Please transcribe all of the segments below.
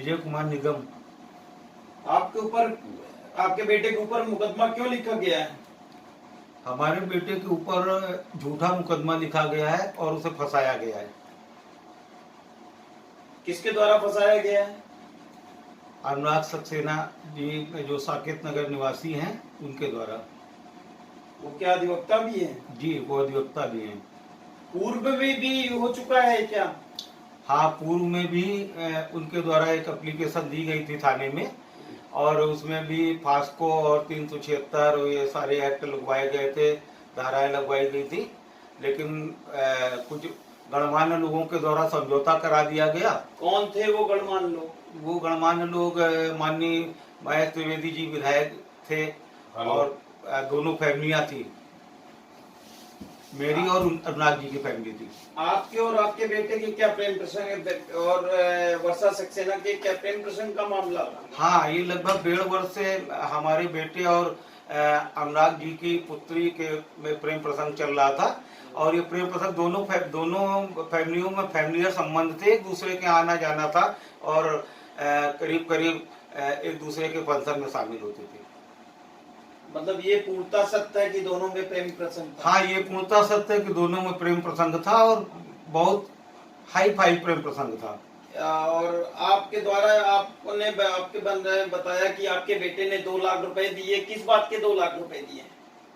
विजय कुमार निगम। आपके ऊपर, आपके बेटे के ऊपर मुकदमा क्यों लिखा गया है? हमारे बेटे के ऊपर झूठा मुकदमा लिखा गया है और उसे फंसाया गया है। किसके द्वारा फंसाया गया है? अनुराग सक्सेना जी जो साकेत नगर निवासी हैं उनके द्वारा। वो क्या अधिवक्ता भी है? जी वो अधिवक्ता भी हैं। पूर्व में भी हो चुका है क्या? हाँ, पूर्व में भी उनके द्वारा एक एप्लीकेशन दी गई थी थाने में और उसमें भी फास्को और 376 और ये सारे एक्ट लगवाए गए थे, धाराएं लगवाई गई थी, लेकिन कुछ गणमान्य लोगों के द्वारा समझौता करा दिया गया। कौन थे वो गणमान्य लोग? वो गणमान्य लोग माननीय महेश त्रिवेदी जी विधायक थे और दोनों फैमिलियां थी, मेरी और अनुराग जी की फैमिली थी। आपके और आपके बेटे के क्या प्रेम प्रसंग और वर्षा सक्सेना के क्या प्रेम प्रसंग का मामला था? हाँ, ये लगभग 1.5 वर्ष से हमारे बेटे और अनुराग जी की पुत्री के में प्रेम प्रसंग चल रहा था और ये प्रेम प्रसंग दोनों फैमिलियों में फैमिलियर संबंध थे, एक दूसरे के आना जाना था और करीब करीब एक दूसरे के फंक्शन में शामिल होते थे। मतलब ये पूर्णता सत्य है कि दोनों में प्रेम प्रसंग था? हाँ, ये पूर्णता सत्य है कि दोनों में प्रेम प्रसंग था और बहुत हाई फाई प्रेम प्रसंग था। और आपके द्वारा आपने आपके बंदे बताया कि आपके बेटे ने 2 लाख रुपए दिए, किस बात के 2 लाख रुपए दिए?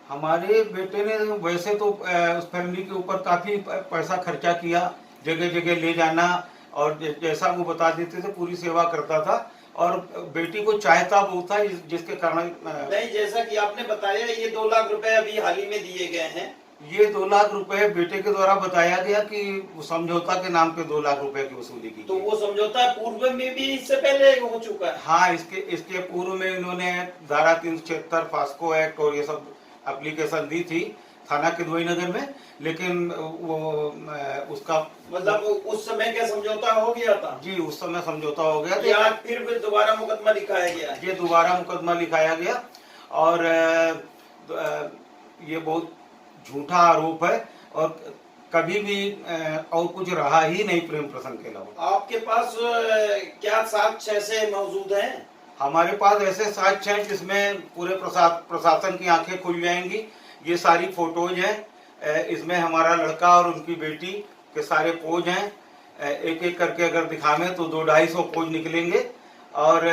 हमारे बेटे ने वैसे तो उस फैमिली के ऊपर काफी पैसा खर्चा किया, जगह जगह ले जाना और जैसा वो बता देते थे पूरी सेवा करता था और बेटी को चाहता वो था जिसके कारण नहीं, जैसा कि आपने बताया ये 2 लाख रुपए अभी हाल ही में दिए गए हैं। ये 2 लाख रुपए बेटे के द्वारा बताया गया कि समझौता के नाम पे 2 लाख रुपए की वसूली की। तो वो समझौता पूर्व में भी इससे पहले हो चुका है? हाँ, इसके पूर्व में इन्होंने धारा 376 फास्को एक्ट और ये सब एप्लीकेशन दी थी थाना किदवई नगर में, लेकिन वो उसका मतलब उस समय क्या समझौता हो गया था? जी, उस समय समझौता हो गया था। आज फिर दोबारा मुकदमा लिखाया गया है? ये दोबारा मुकदमा लिखाया गया और ये बहुत झूठा आरोप है और कभी भी और कुछ रहा ही नहीं प्रेम प्रसंग के अलावा। आपके पास क्या साक्ष्य ऐसे मौजूद हैं? हमारे पास ऐसे साक्ष्य हैं जिसमें पूरे प्रशासन की आंखें खुल जाएंगी। ये सारी फोटोज हैं, इसमें हमारा लड़का और उनकी बेटी के सारे पोज हैं। एक एक करके अगर दिखावें तो 200-250 पोज निकलेंगे और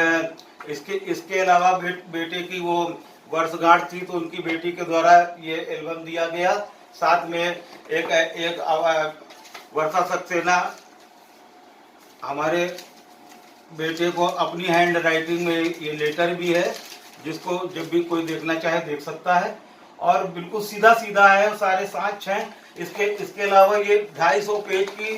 इसके अलावा बेटे की वो वर्षगांठ थी तो उनकी बेटी के द्वारा ये एल्बम दिया गया। साथ में एक वर्षा सक्सेना हमारे बेटे को अपनी हैंड राइटिंग में ये लेटर भी है जिसको जब भी कोई देखना चाहे देख सकता है और बिल्कुल सीधा सीधा है, सारे साक्ष्य हैं। इसके अलावा ये 250 पेज की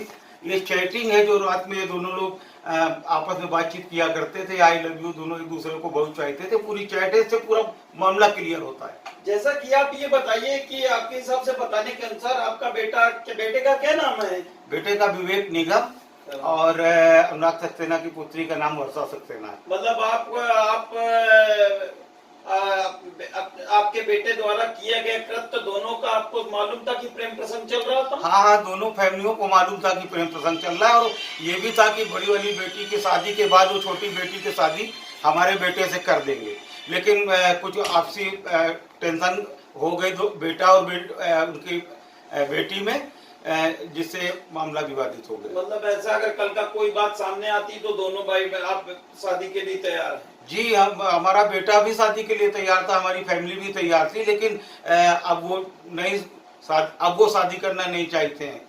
ये चैटिंग है जो रात में दोनों लोग आपस में बातचीत किया करते थे, आई लव यू, दोनों एक दूसरे को बहुत चाहते थे। पूरी चैट से पूरा मामला क्लियर होता है। जैसा कि आप ये बताइए कि आपके हिसाब से बताने के अनुसार आपका बेटे का क्या नाम है? बेटे का विवेक निगम और अनुराग सक्सेना की पुत्री का नाम वर्षा सक्सेना है। मतलब आपके बेटे द्वारा किया गया कृत्य दोनों का आपको मालूम था कि प्रेम प्रसंग चल रहा था? हाँ, दोनों फैमिलियों को मालूम था कि प्रेम प्रसंग चल रहा है और ये भी था कि बड़ी वाली बेटी की शादी के बाद वो छोटी बेटी की शादी हमारे बेटे से कर देंगे, लेकिन कुछ आपसी टेंशन हो गई दो बेटा और उनकी बेटी में, जिससे मामला विवादित हो गया। मतलब ऐसा अगर कल का कोई बात सामने आती तो दोनों भाई आप शादी के लिए तैयार हैं? जी, हमारा बेटा भी शादी के लिए तैयार था, हमारी फैमिली भी तैयार थी, लेकिन अब वो शादी करना नहीं चाहते हैं।